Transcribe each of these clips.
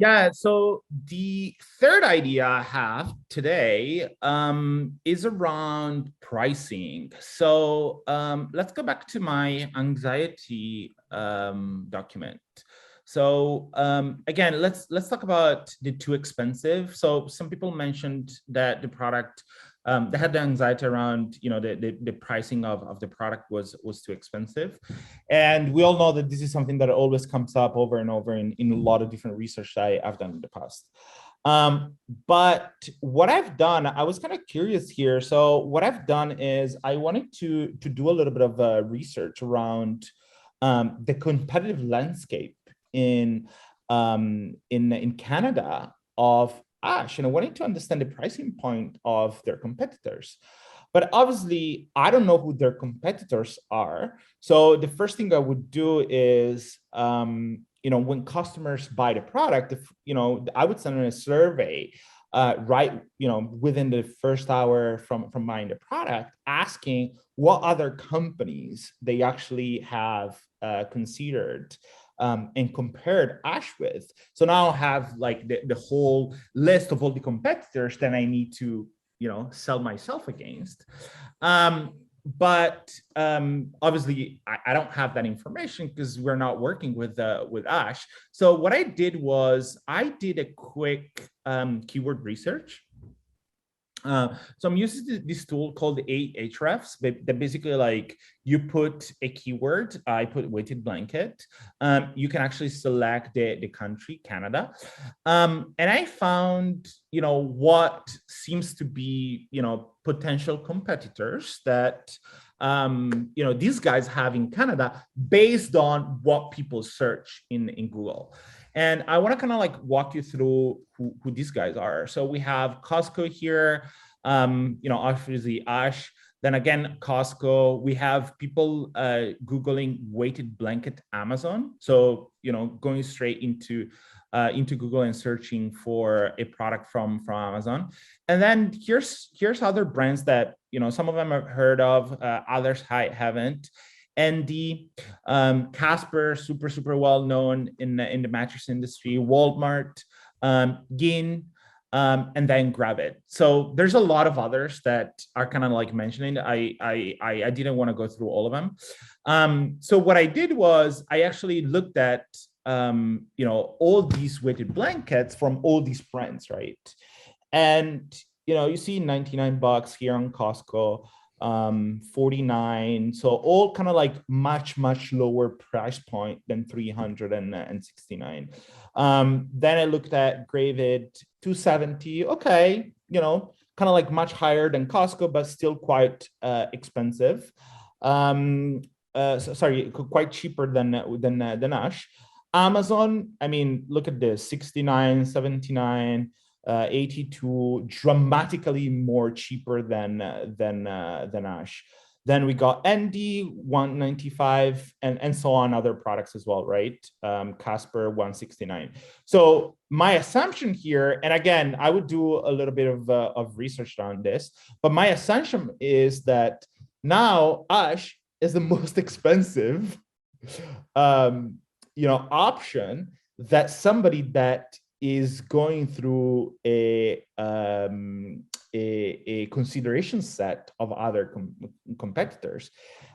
Yeah, so the third idea I have today is around pricing. So let's go back to my anxiety document. So again, let's talk about the too expensive. So some people mentioned that the product they had the anxiety around, the pricing of the product was too expensive. And we all know that this is something that always comes up over and over in a lot of different research that I've done in the past. But what I've done, I was kind of curious here. So what I've done is I wanted to do a little bit of research around the competitive landscape in Canada of Ash, and I wanted to understand the pricing point of their competitors. But obviously, I don't know who their competitors are. So the first thing I would do is, when customers buy the product, I would send them a survey, right, within the first hour from buying the product, asking what other companies they actually have considered and compared Ash with. So now I have like the whole list of all the competitors that I need to, sell myself against. But obviously I don't have that information because we're not working with Ash. So what I did was I did a quick keyword research. So I'm using this tool called Ahrefs, that basically like you put a keyword, I put weighted blanket. You can actually select the country, Canada. And I found, what seems to be, potential competitors that, these guys have in Canada based on what people search in Google. And I want to kind of like walk you through who these guys are. So we have Costco here, obviously Ash. Then again, Costco. We have people Googling weighted blanket Amazon. So, going straight into Google and searching for a product from Amazon. And then here's other brands that, some of them I've heard of, others I haven't. And the Casper, super well known in the mattress industry, Walmart, Gin, and then Grab It. So there's a lot of others that are kind of like mentioning. I didn't want to go through all of them. So what I did was I actually looked at all these weighted blankets from all these brands, right? And you see $99 here on Costco. 49, so all kind of like much lower price point than 369. Then I looked at Gravid, 270. Okay, kind of like much higher than Costco, but still quite expensive. Quite cheaper than Ash. Amazon, I mean, look at this, 69, 79. 82, dramatically more cheaper than Ash. Then we got ND 195 and so on, other products as well, right? Casper 169. So my assumption here, and again, I would do a little bit of research on this, but my assumption is that now Ash is the most expensive option that somebody that is going through a consideration set of other competitors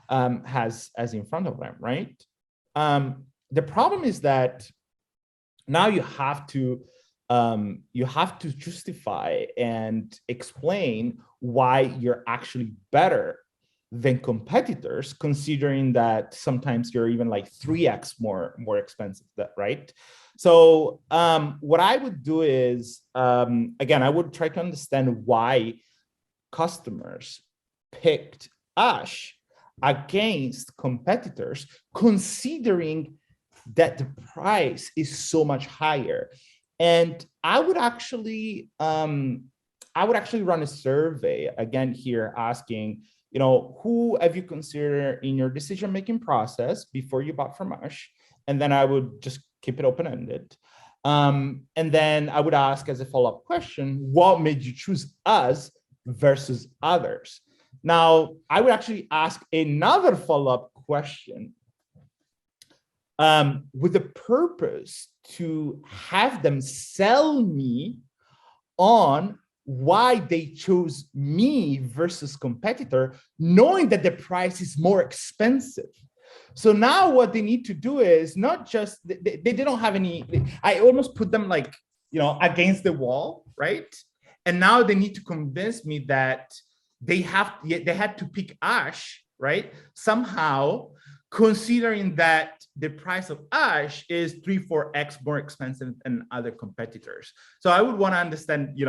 has as in front of them, right? The problem is that now you have to justify and explain why you're actually better than competitors, considering that sometimes you're even like 3x more expensive, right? So what I would do is, again, I would try to understand why customers picked Ash against competitors, considering that the price is so much higher. And I would actually run a survey again here asking, who have you considered in your decision-making process before you bought from Ash? And then I would just keep it open-ended. And then I would ask as a follow-up question, what made you choose us versus others? Now, I would actually ask another follow-up question. with the purpose to have them sell me on why they chose me versus competitor, knowing that the price is more expensive. So now what they need to do is not just, they don't have any, I almost put them like, against the wall, right? And now they need to convince me that they had to pick Ash, right? Somehow, considering that the price of Ash is 3-4x more expensive than other competitors. So I would want to understand,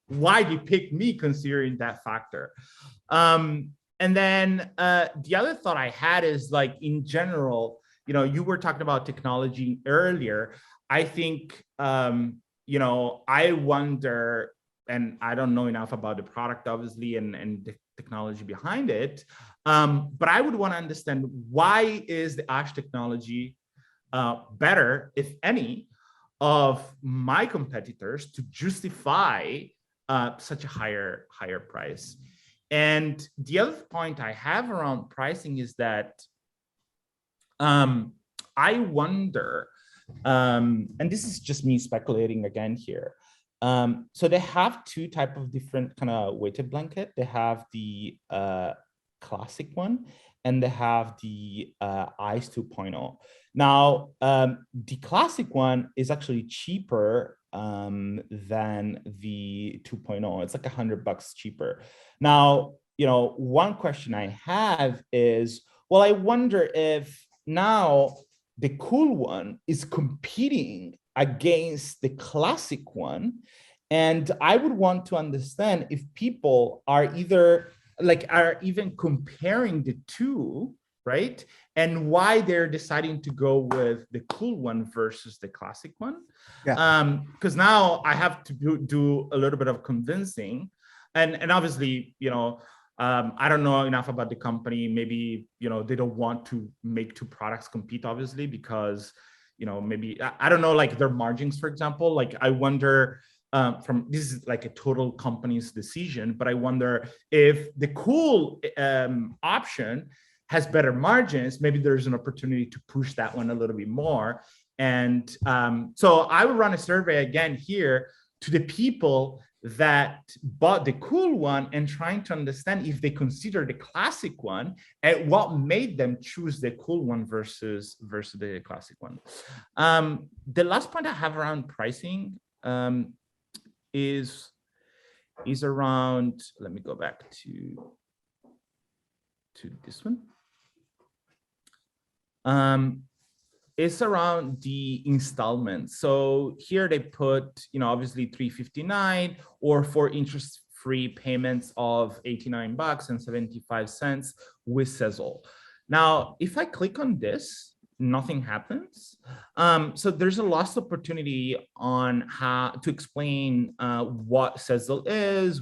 why they picked me considering that factor. And then the other thought I had is, like, in general, you were talking about technology earlier. I think, I wonder, and I don't know enough about the product, obviously, and the technology behind it. But I would want to understand, why is the Ash technology better, if any, of my competitors to justify such a higher price? And the other point I have around pricing is that I wonder, and this is just me speculating again here. So they have two type of different kind of weighted blanket. They have the classic one, and they have the ICE 2.0. Now, the classic one is actually cheaper than the 2.0. It's like $100 cheaper. Now, one question I have is, well, I wonder if now the cool one is competing against the classic one. And I would want to understand if people are even comparing the two, right? And why they're deciding to go with the cool one versus the classic one. Yeah. Because now I have to do a little bit of convincing. And obviously, I don't know enough about the company. Maybe, they don't want to make two products compete, obviously, because, maybe, I don't know, like their margins, for example. Like, I wonder, this is like a total company's decision, but I wonder if the cool option has better margins, maybe there's an opportunity to push that one a little bit more. And so I would run a survey again here to the people that bought the cool one, and trying to understand if they consider the classic one and what made them choose the cool one versus the classic one. The last point I have around pricing is around, let me go back to this one. It's around the installments. So here they put, obviously $359, or for interest-free payments of $89.75 with Sezzle. Now, if I click on this, nothing happens. So there's a lost opportunity on how to explain what Sezzle is,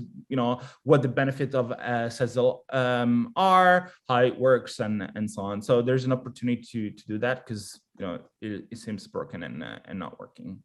what the benefits of Sezzle are, how it works, and so on. So there's an opportunity to do that, because it seems broken and not working.